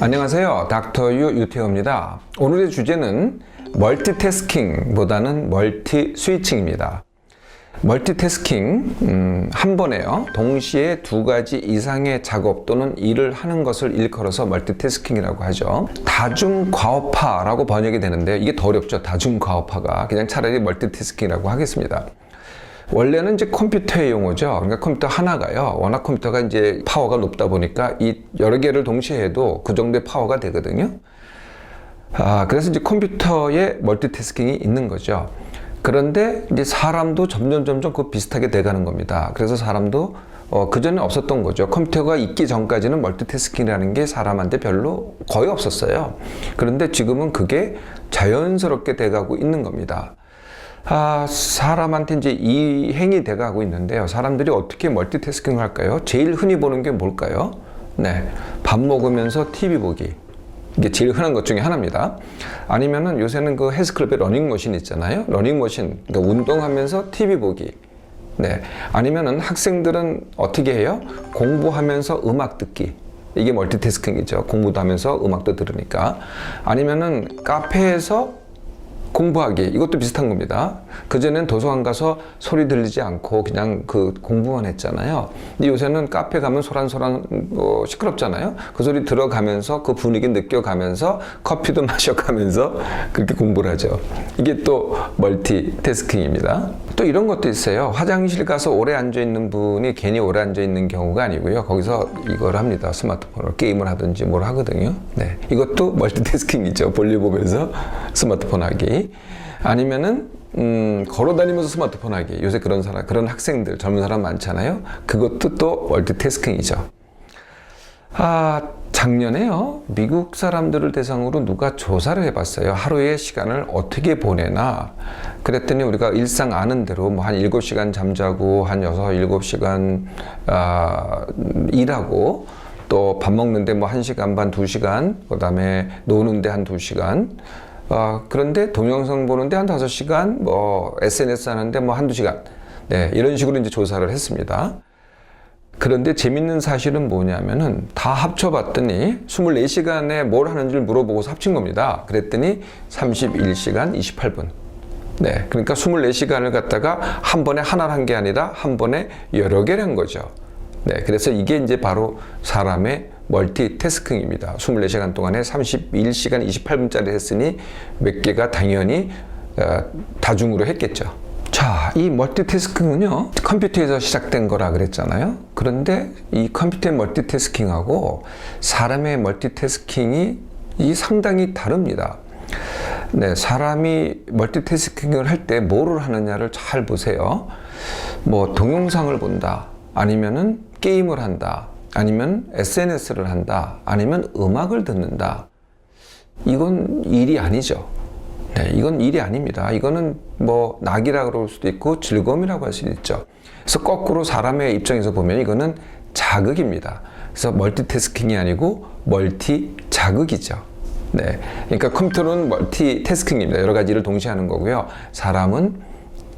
안녕하세요. 닥터유 유태호입니다. 오늘의 주제는 멀티태스킹보다는 멀티 스위칭입니다. 멀티태스킹, 한 번에요. 동시에 두 가지 이상의 작업 또는 일을 하는 것을 일컬어서 멀티태스킹이라고 하죠. 다중과업화라고 번역이 되는데요. 이게 더 어렵죠. 다중과업화가. 그냥 차라리 멀티태스킹이라고 하겠습니다. 원래는 이제 컴퓨터의 용어죠. 그러니까 컴퓨터 하나가요. 워낙 컴퓨터가 이제 파워가 높다 보니까 이 여러 개를 동시에 해도 그 정도의 파워가 되거든요. 그래서 이제 컴퓨터에 멀티태스킹이 있는 거죠. 그런데 이제 사람도 점점 그 비슷하게 돼가는 겁니다. 그래서 사람도 그전에 없었던 거죠. 컴퓨터가 있기 전까지는 멀티태스킹이라는 게 사람한테 별로 거의 없었어요. 그런데 지금은 그게 자연스럽게 돼가고 있는 겁니다. 사람한테 이제 이 행이 돼가고 있는데요. 사람들이 어떻게 멀티태스킹을 할까요? 제일 흔히 보는 게 뭘까요? 네, 밥 먹으면서 TV 보기. 이게 제일 흔한 것 중에 하나입니다. 아니면은 요새는 그 헬스클럽에 러닝머신 있잖아요. 러닝머신, 그러니까 운동하면서 TV 보기. 네, 아니면은 학생들은 어떻게 해요? 공부하면서 음악 듣기. 이게 멀티태스킹이죠. 공부도 하면서 음악도 들으니까. 아니면은 카페에서 공부하기, 이것도 비슷한 겁니다. 그전엔 도서관 가서 소리 들리지 않고 그냥 그 공부만 했잖아요. 근데 요새는 카페 가면 소란소란 시끄럽잖아요. 그 소리 들어가면서 그 분위기 느껴가면서 커피도 마셔가면서 그렇게 공부를 하죠. 이게 또 멀티태스킹입니다. 또 이런 것도 있어요. 화장실 가서 오래 앉아있는 분이 괜히 오래 앉아있는 경우가 아니고요. 거기서 이걸 합니다. 스마트폰으로 게임을 하든지 뭘 하거든요. 네, 이것도 멀티태스킹이죠. 볼일 보면서 스마트폰 하기. 아니면은 걸어다니면서 스마트폰 하기. 요새 그런 사람, 그런 학생들, 젊은 사람 많잖아요. 그것도 또 멀티태스킹이죠. 작년에요. 미국 사람들을 대상으로 누가 조사를 해봤어요. 하루의 시간을 어떻게 보내나. 그랬더니 우리가 일상 아는 대로 뭐 한 7시간 잠자고 한 7시간 일하고 또 밥 먹는데 뭐 1시간 반, 2시간, 그 다음에 노는데 한 2시간. 그런데 동영상 보는데 한 5시간, 뭐 SNS 하는데 뭐 한두 시간. 네, 이런 식으로 이제 조사를 했습니다. 그런데 재밌는 사실은 뭐냐면은 다 합쳐봤더니 24시간에 뭘 하는지를 물어보고서 합친 겁니다. 그랬더니 31시간 28분. 네, 그러니까 24시간을 갖다가 한 번에 하나를 한 게 아니라 한 번에 여러 개를 한 거죠. 네, 그래서 이게 이제 바로 사람의 멀티태스킹입니다. 24시간 동안에 31시간 28분짜리 했으니 몇 개가 당연히 다중으로 했겠죠. 자, 이 멀티태스킹은요, 컴퓨터에서 시작된 거라 그랬잖아요. 그런데 이 컴퓨터의 멀티태스킹하고 사람의 멀티태스킹이 상당히 다릅니다. 네, 사람이 멀티태스킹을 할 때 뭐를 하느냐를 잘 보세요. 뭐 동영상을 본다, 아니면은 게임을 한다, 아니면 SNS를 한다, 아니면 음악을 듣는다. 이건 일이 아니죠. 네, 이건 일이 아닙니다. 이거는 뭐 낙이라고 그럴 수도 있고 즐거움이라고 할 수도 있죠. 그래서 거꾸로 사람의 입장에서 보면 이거는 자극입니다. 그래서 멀티태스킹이 아니고 멀티 자극이죠. 네, 그러니까 컴퓨터는 멀티태스킹입니다. 여러 가지 일을 동시에 하는 거고요. 사람은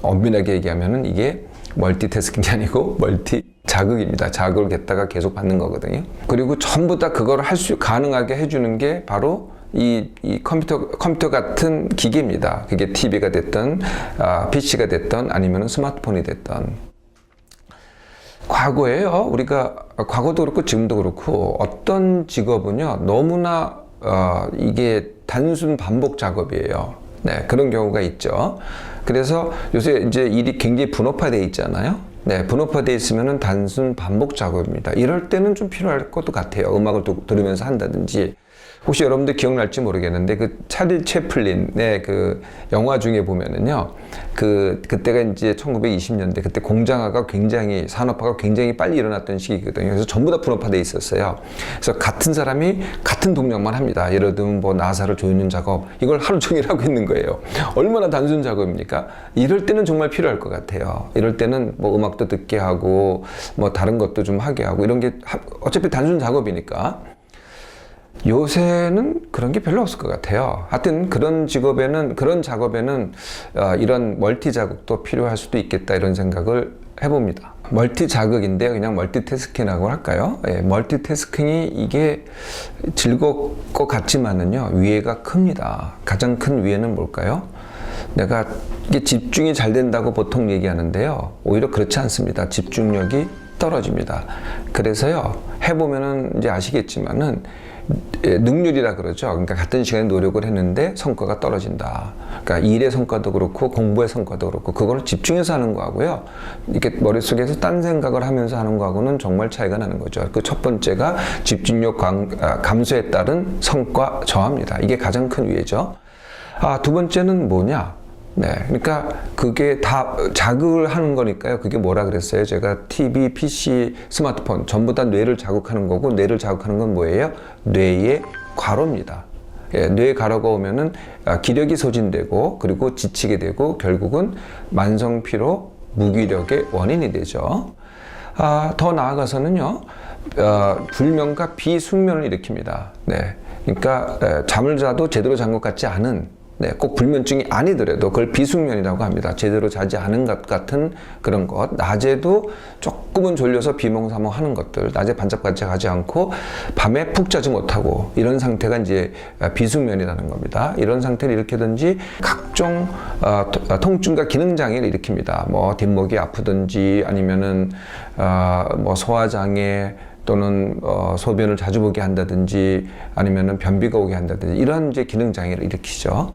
엄밀하게 얘기하면은 이게 멀티태스킹이 아니고 멀티 자극입니다. 자극을 갖다가 계속 받는 거거든요. 그리고 전부 다 그걸 가능하게 해주는 게 바로 이 컴퓨터 같은 기계입니다. 그게 TV가 됐든, PC가 됐든, 아니면 스마트폰이 됐든. 과거에요. 우리가, 과거도 그렇고 지금도 그렇고, 어떤 직업은요, 너무나, 이게 단순 반복 작업이에요. 네, 그런 경우가 있죠. 그래서 요새 이제 일이 굉장히 분업화되어 있잖아요. 네, 분업화되어 있으면은 단순 반복 작업입니다. 이럴 때는 좀 필요할 것도 같아요. 음악을 들으면서 한다든지. 혹시 여러분들 기억날지 모르겠는데 그 찰리 채플린의 그 영화 중에 보면은요, 그때가 이제 1920년대, 그때 공장화가 굉장히, 산업화가 굉장히 빨리 일어났던 시기거든요. 그래서 전부 다 분업화되어 있었어요. 그래서 같은 사람이 같은 동작만 합니다. 예를 들면 뭐 나사를 조이는 작업, 이걸 하루 종일 하고 있는 거예요. 얼마나 단순 작업입니까? 이럴 때는 정말 필요할 것 같아요. 이럴 때는 뭐 음악도 듣게 하고 뭐 다른 것도 좀 하게 하고 이런 게 어차피 단순 작업이니까. 요새는 그런 게 별로 없을 것 같아요. 하여튼 그런 직업에는, 그런 작업에는 이런 멀티 자극도 필요할 수도 있겠다, 이런 생각을 해봅니다. 멀티 자극인데요. 그냥 멀티태스킹이라고 할까요? 예, 멀티태스킹이 이게 즐거울 것 같지만은요, 위해가 큽니다. 가장 큰 위해는 뭘까요? 내가 이게 집중이 잘 된다고 보통 얘기하는데요. 오히려 그렇지 않습니다. 집중력이 떨어집니다. 그래서요, 해보면은 이제 아시겠지만은 능률이라 그러죠. 그러니까 같은 시간에 노력을 했는데 성과가 떨어진다. 그러니까 일의 성과도 그렇고 공부의 성과도 그렇고 그거를 집중해서 하는 거하고요. 이렇게 머릿속에서 딴 생각을 하면서 하는 거하고는 정말 차이가 나는 거죠. 그 첫 번째가 집중력 감소에 따른 성과 저하입니다. 이게 가장 큰 위해죠. 두 번째는 뭐냐? 네, 그러니까 그게 다 자극을 하는 거니까요. 그게 뭐라 그랬어요? 제가 TV, PC, 스마트폰 전부 다 뇌를 자극하는 거고, 뇌를 자극하는 건 뭐예요? 뇌의 과로입니다. 예, 뇌의 과로가 오면은 기력이 소진되고, 그리고 지치게 되고, 결국은 만성 피로, 무기력의 원인이 되죠. 더 나아가서는요, 불면과 비숙면을 일으킵니다. 네, 그러니까 잠을 자도 제대로 잔 것 같지 않은, 네, 꼭 불면증이 아니더라도 그걸 비숙면이라고 합니다. 제대로 자지 않은 것 같은 그런 것. 낮에도 조금은 졸려서 비몽사몽 하는 것들. 낮에 반짝반짝하지 않고 밤에 푹 자지 못하고 이런 상태가 이제 비숙면이라는 겁니다. 이런 상태를 일으키든지 각종 통증과 기능장애를 일으킵니다. 뭐 뒷목이 아프든지 아니면은 뭐 소화장애 또는 소변을 자주 보게 한다든지 아니면은 변비가 오게 한다든지 이런 이제 기능 장애를 일으키죠.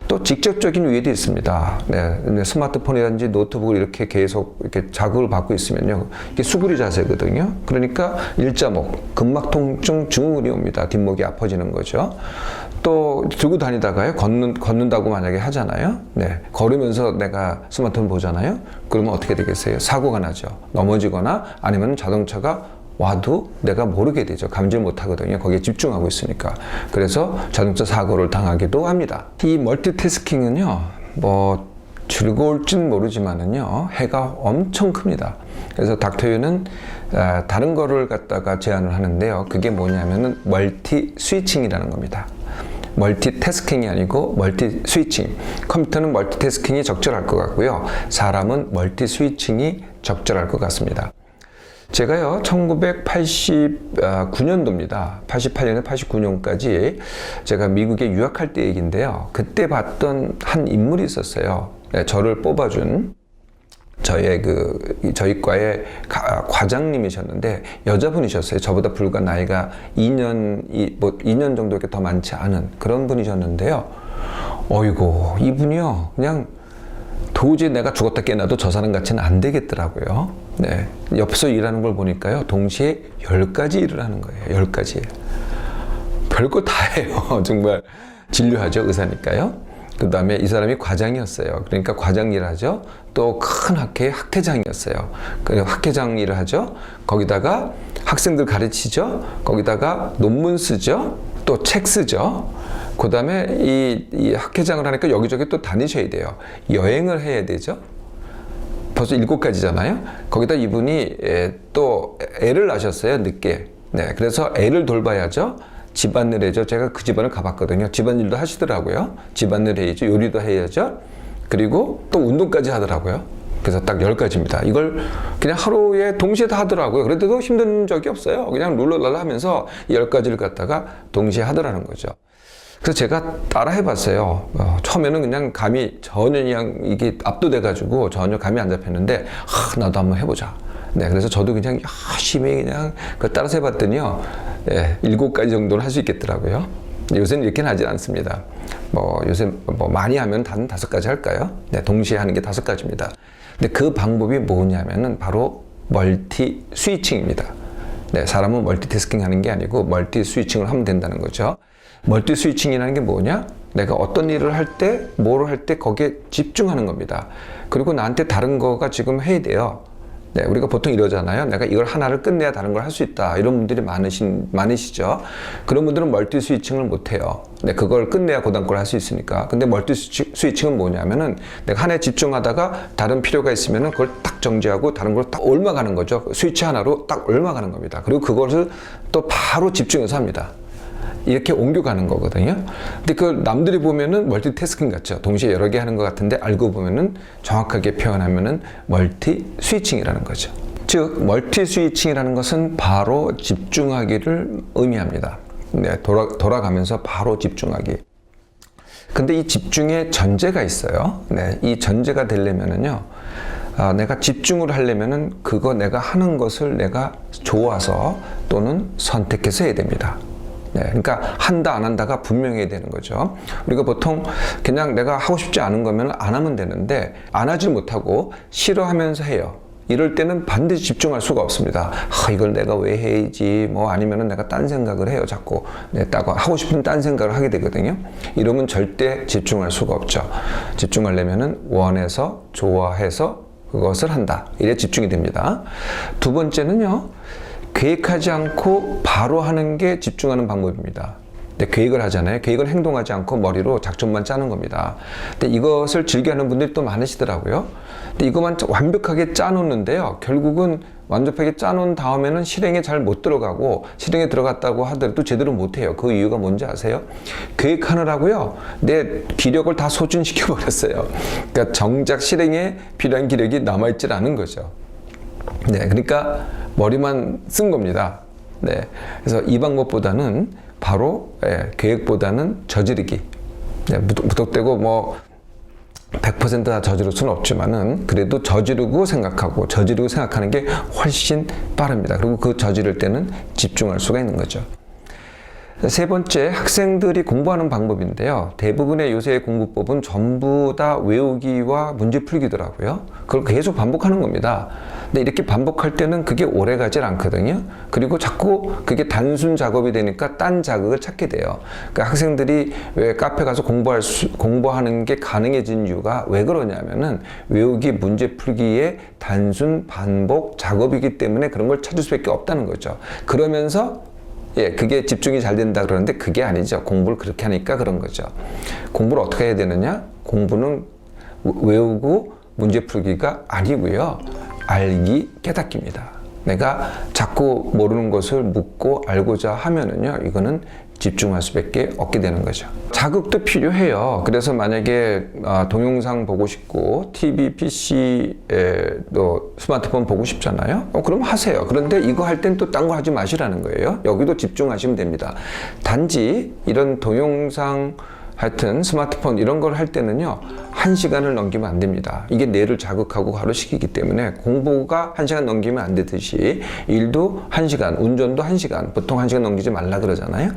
또 직접적인 위해도 있습니다. 네, 스마트폰이라든지 노트북을 이렇게 계속 이렇게 자극을 받고 있으면요, 이게 수그리 자세거든요. 그러니까 일자목, 근막 통증 증후군이 옵니다. 뒷목이 아파지는 거죠. 또 들고 다니다가요, 걷는다고 만약에 하잖아요. 네, 걸으면서 내가 스마트폰 보잖아요. 그러면 어떻게 되겠어요? 사고가 나죠. 넘어지거나 아니면 자동차가 와도 내가 모르게 되죠. 감지를 못 하거든요. 거기에 집중하고 있으니까. 그래서 자동차 사고를 당하기도 합니다. 이 멀티태스킹은요, 뭐 즐거울진 모르지만은요, 해가 엄청 큽니다. 그래서 닥터유는 다른 거를 갖다가 제안을 하는데요. 그게 뭐냐면은 멀티 스위칭이라는 겁니다. 멀티태스킹이 아니고 멀티 스위칭. 컴퓨터는 멀티태스킹이 적절할 것 같고요. 사람은 멀티 스위칭이 적절할 것 같습니다. 제가요, 1989년도입니다. 88년에 89년까지 제가 미국에 유학할 때 얘기인데요. 그때 봤던 한 인물이 있었어요. 네, 저를 뽑아준 저희 과의 과장님이셨는데 여자분이셨어요. 저보다 불과 나이가 2년 정도밖에 더 많지 않은 그런 분이셨는데요. 어이고, 이분이요, 그냥 도저히 내가 죽었다 깨어나도 저 사람 같이는 안 되겠더라고요. 네, 옆에서 일하는 걸 보니까요, 동시에 10가지 일을 하는 거예요. 10가지. 별거 다 해요. 정말 진료하죠. 의사니까요. 그 다음에 이 사람이 과장이었어요. 그러니까 과장 일을 하죠. 또 큰 학회의 학회장이었어요. 그리고 학회장 일을 하죠. 거기다가 학생들 가르치죠. 거기다가 논문 쓰죠. 또 책 쓰죠. 그 다음에 이 학회장을 하니까 여기저기 또 다니셔야 돼요. 여행을 해야 되죠. 벌써 7가지잖아요. 거기다 이분이 또 애를 낳으셨어요. 늦게. 네, 그래서 애를 돌봐야죠. 집안일 해야죠. 제가 그 집안을 가봤거든요. 집안일도 하시더라고요. 집안일 해야죠. 요리도 해야죠. 그리고 또 운동까지 하더라고요. 그래서 딱 10가지입니다. 이걸 그냥 하루에 동시에 다 하더라고요. 그런데도 힘든 적이 없어요. 그냥 룰루랄라 하면서 10가지를 갖다가 동시에 하더라는 거죠. 그래서 제가 따라 해봤어요. 처음에는 그냥 감이 전혀 그냥 이게 압도돼가지고 전혀 감이 안 잡혔는데, 나도 한번 해보자. 네, 그래서 저도 그냥 열심히 그냥 그 따라서 해봤더니요, 7가지 정도는 할 수 있겠더라고요. 요새는 이렇게는 하지 않습니다. 요새 많이 하면 단 5가지 할까요? 네, 동시에 하는 게 5가지입니다. 근데 그 방법이 뭐냐면은 바로 멀티 스위칭입니다. 네, 사람은 멀티태스킹 하는 게 아니고 멀티 스위칭을 하면 된다는 거죠. 멀티 스위칭이라는 게 뭐냐? 내가 어떤 일을 할 때, 뭐를 할 때 거기에 집중하는 겁니다. 그리고 나한테 다른 거가 지금 해야 돼요. 네, 우리가 보통 이러잖아요. 내가 이걸 하나를 끝내야 다른 걸 할 수 있다. 이런 분들이 많으시죠. 그런 분들은 멀티 스위칭을 못 해요. 네, 그걸 끝내야 그다음 걸 할 수 있으니까. 근데 멀티 스위칭은 뭐냐면은 내가 하나에 집중하다가 다른 필요가 있으면은 그걸 딱 정지하고 다른 걸 딱 옮아가는 거죠. 스위치 하나로 딱 옮아가는 겁니다. 그리고 그것을 또 바로 집중해서 합니다. 이렇게 옮겨가는 거거든요. 근데 그 남들이 보면은 멀티태스킹 같죠. 동시에 여러 개 하는 것 같은데 알고 보면은 정확하게 표현하면은 멀티 스위칭이라는 거죠. 즉 멀티 스위칭이라는 것은 바로 집중하기를 의미합니다. 네, 돌아가면서 바로 집중하기. 근데 이 집중에 전제가 있어요. 네, 이 전제가 되려면은요, 내가 집중을 하려면은 그거 내가 하는 것을 내가 좋아서 또는 선택해서 해야 됩니다. 네, 그러니까 한다 안 한다가 분명해야 되는 거죠. 우리가 보통 그냥 내가 하고 싶지 않은 거면 안 하면 되는데 안 하지 못하고 싫어하면서 해요. 이럴 때는 반드시 집중할 수가 없습니다. 이걸 내가 왜 해야지, 뭐 아니면은 내가 딴 생각을 해요. 자꾸 하고 싶은 딴 생각을 하게 되거든요. 이러면 절대 집중할 수가 없죠. 집중하려면은 원해서 좋아해서 그것을 한다. 이래 집중이 됩니다. 두 번째는요, 계획하지 않고 바로 하는 게 집중하는 방법입니다. 근데 계획을 하잖아요. 계획을 행동하지 않고 머리로 작전만 짜는 겁니다. 근데 이것을 즐겨하는 분들이 또 많으시더라고요. 근데 이것만 완벽하게 짜놓는데요. 결국은 완벽하게 짜놓은 다음에는 실행에 잘 못 들어가고, 실행에 들어갔다고 하더라도 제대로 못해요. 그 이유가 뭔지 아세요? 계획하느라고요, 내 기력을 다 소진시켜 버렸어요. 그러니까 정작 실행에 필요한 기력이 남아있질 않은 거죠. 네, 그러니까 머리만 쓴 겁니다. 네, 그래서 이 방법보다는 바로 계획보다는 저지르기. 네, 무턱대고 뭐 100%다 저지를 수는 없지만은 그래도 저지르고 생각하는 게 훨씬 빠릅니다. 그리고 그 저지를 때는 집중할 수가 있는 거죠. 세 번째, 학생들이 공부하는 방법인데요. 대부분의 요새 공부법은 전부 다 외우기와 문제 풀기더라고요. 그걸 계속 반복하는 겁니다. 근데 이렇게 반복할 때는 그게 오래 가질 않거든요. 그리고 자꾸 그게 단순 작업이 되니까 딴 자극을 찾게 돼요. 그러니까 학생들이 왜 카페 가서 공부하는 게 가능해진 이유가 왜 그러냐면은 외우기, 문제 풀기의 단순 반복 작업이기 때문에 그런 걸 찾을 수밖에 없다는 거죠. 그러면서 그게 집중이 잘 된다 그러는데 그게 아니죠. 공부를 그렇게 하니까 그런 거죠. 공부를 어떻게 해야 되느냐? 공부는 외우고 문제 풀기가 아니고요. 알기, 깨닫기입니다. 내가 자꾸 모르는 것을 묻고 알고자 하면은요, 이거는 집중할 수밖에 없게 되는 거죠. 자극도 필요해요. 그래서 만약에 동영상 보고 싶고 TV, PC, 또 스마트폰 보고 싶잖아요. 그럼 하세요. 그런데 이거 할 땐 또 딴 거 하지 마시라는 거예요. 여기도 집중하시면 됩니다. 단지 이런 동영상, 하여튼 스마트폰 이런 걸 할 때는요, 1시간을 넘기면 안 됩니다. 이게 뇌를 자극하고 가로시키기 때문에 공부가 1시간 넘기면 안 되듯이 일도 1시간, 운전도 1시간, 보통 1시간 넘기지 말라 그러잖아요.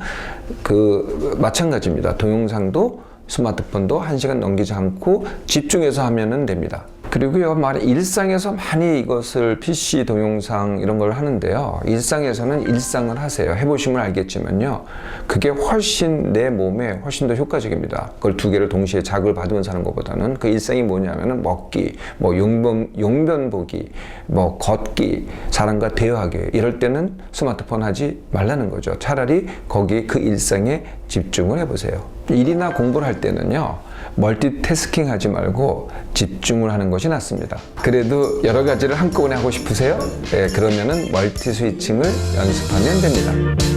마찬가지입니다. 동영상도 스마트폰도 1시간 넘기지 않고 집중해서 하면 됩니다. 그리고요, 일상에서 많이 이것을 PC, 동영상 이런 걸 하는데요. 일상에서는 일상을 하세요. 해보시면 알겠지만요. 그게 훨씬 내 몸에 훨씬 더 효과적입니다. 그걸 두 개를 동시에 자극을 받으면서 하는 것보다는 그 일상이 뭐냐면은 먹기, 뭐 용변 보기, 뭐 걷기, 사람과 대화하기 이럴 때는 스마트폰 하지 말라는 거죠. 차라리 거기 그 일상에 집중을 해보세요. 일이나 공부를 할 때는요, 멀티태스킹 하지 말고 집중을 하는 것이 낫습니다. 그래도 여러 가지를 한꺼번에 하고 싶으세요? 그러면은 멀티 스위칭을 연습하면 됩니다.